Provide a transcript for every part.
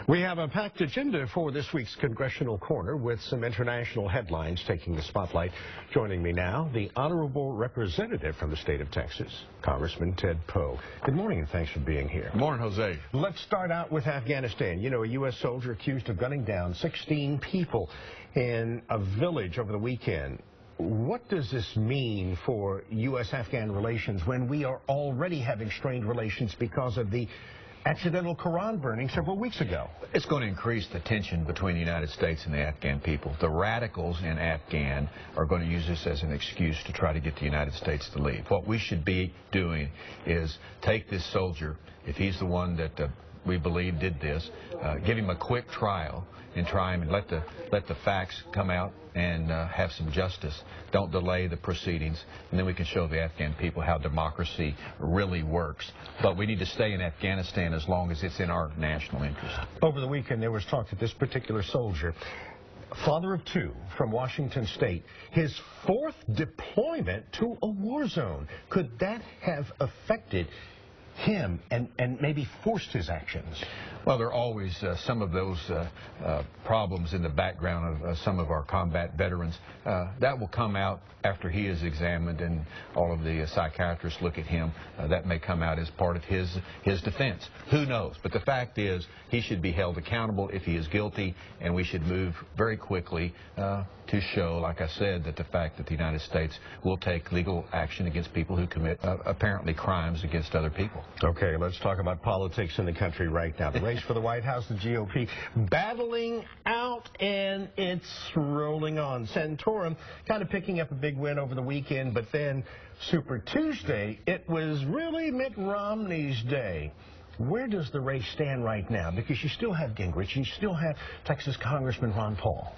We have a packed agenda for this week's Congressional Corner with some international headlines taking the spotlight. Joining me now, the Honorable Representative from the state of Texas, Congressman Ted Poe. Good morning and thanks for being here. Good morning, Jose. Let's start out with Afghanistan. You know, a U.S. soldier accused of gunning down 16 people in a village over the weekend. What does this mean for U.S.-Afghan relations when we are already having strained relations because of the accidental Quran burning several weeks ago? It's going to increase the tension between the United States and the Afghan people. The radicals in Afghan are going to use this as an excuse to try to get the United States to leave. What we should be doing is take this soldier, if he's the one that we believe did this, give him a quick trial and try him and let the facts come out and have some justice. Don't delay the proceedings, and then we can show the Afghan people how democracy really works. But we need to stay in Afghanistan as long as it's in our national interest. Over the weekend, there was talk that this particular soldier, father of two from Washington State, his fourth deployment to a war zone. Could that have affected him and maybe forced his actions? Well, there are always some of those problems in the background of some of our combat veterans. That will come out after he is examined and all of the psychiatrists look at him. That may come out as part of his defense. Who knows? But the fact is, he should be held accountable if he is guilty, and we should move very quickly to show, like I said, that the fact that the United States will take legal action against people who commit apparently crimes against other people. Okay, let's talk about politics in the country right now. The race for the White House, the GOP battling out, and it's rolling on. Santorum kind of picking up a big win over the weekend, but then Super Tuesday, it was really Mitt Romney's day. Where does the race stand right now? Because you still have Gingrich, you still have Texas Congressman Ron Paul.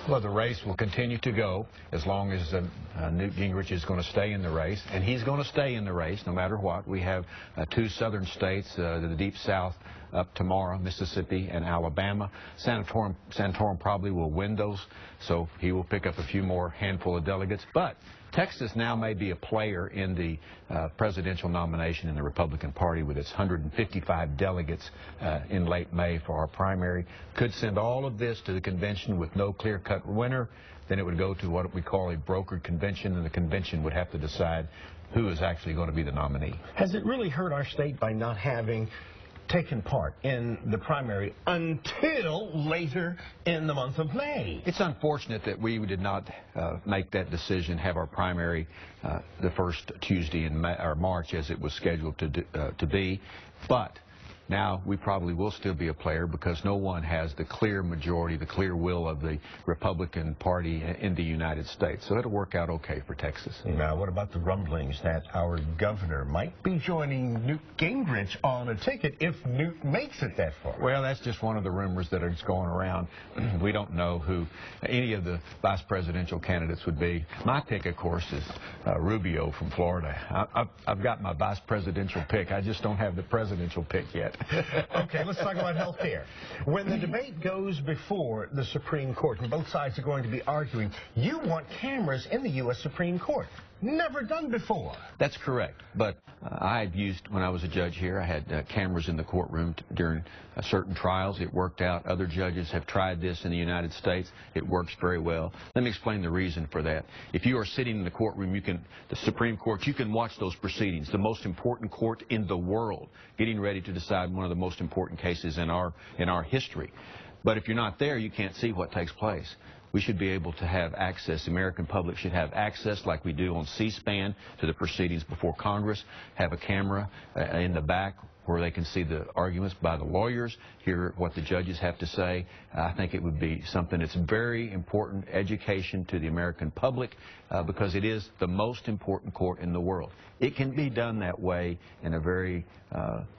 Well, the race will continue to go as long as Newt Gingrich is going to stay in the race, and he's going to stay in the race no matter what. We have two southern states, the Deep South, up tomorrow, Mississippi and Alabama. Santorum probably will win those, so he will pick up a few more handful of delegates. But Texas now may be a player in the presidential nomination in the Republican Party with its 155 delegates in late May for our primary. Could send all of this to the convention with no clear-cut winner. Then it would go to what we call a brokered convention, and the convention would have to decide who is actually going to be the nominee. Has it really hurt our state by not having taken part in the primary until later in the month of May? It's unfortunate that we did not make that decision, have our primary the first Tuesday in March as it was scheduled to be, but now we probably will still be a player because no one has the clear majority, the clear will of the Republican Party in the United States. So it'll work out okay for Texas. Now, what about the rumblings that our governor might be joining Newt Gingrich on a ticket if Newt makes it that far? Well, that's just one of the rumors that are going around. We don't know who any of the vice presidential candidates would be. My pick, of course, is Rubio from Florida. I've got my vice presidential pick. I just don't have the presidential pick yet. Okay, let's talk about health care. When the debate goes before the Supreme Court, and both sides are going to be arguing, you want cameras in the U.S. Supreme Court. Never done before. That's correct. But I had used, when I was a judge here, I had cameras in the courtroom during certain trials. It worked out. Other judges have tried this in the United States. It works very well. Let me explain the reason for that. If you are sitting in the courtroom, the Supreme Court, you can watch those proceedings, the most important court in the world, getting ready to decide one of the most important cases in our history. But if you're not there, you can't see what takes place. We should be able to have access. The American public should have access, like we do on C-SPAN, to the proceedings before Congress, have a camera in the back where they can see the arguments by the lawyers, hear what the judges have to say. I think it would be something that's very important education to the American public because it is the most important court in the world. It can be done that way in a very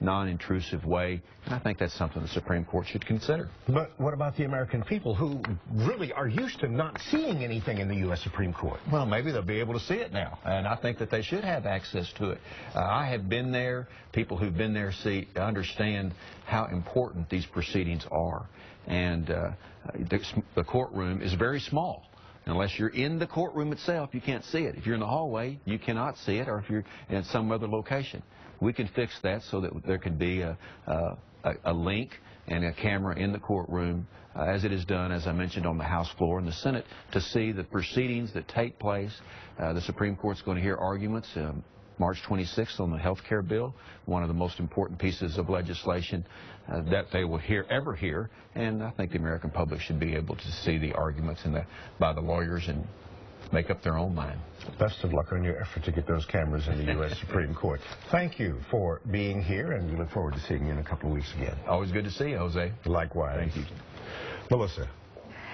non-intrusive way, and I think that's something the Supreme Court should consider. But what about the American people who really are used to not seeing anything in the U.S. Supreme Court? Well, maybe they'll be able to see it now, and I think that they should have access to it. I have been there. People who've been there understand how important these proceedings are, and the courtroom is very small. Unless you're in the courtroom itself, you can't see it. If you're in the hallway, you cannot see it, or if you're in some other location. We can fix that so that there can be a link and a camera in the courtroom, as it is done, as I mentioned, on the House floor and the Senate, to see the proceedings that take place. The Supreme Court's going to hear arguments March 26th on the health care bill, one of the most important pieces of legislation that they will ever hear. And I think the American public should be able to see the arguments by the lawyers and make up their own mind. Best of luck on your effort to get those cameras in the U.S. Supreme Court. Thank you for being here, and we look forward to seeing you in a couple of weeks again. Always good to see you, Jose. Likewise. Thank you. Melissa.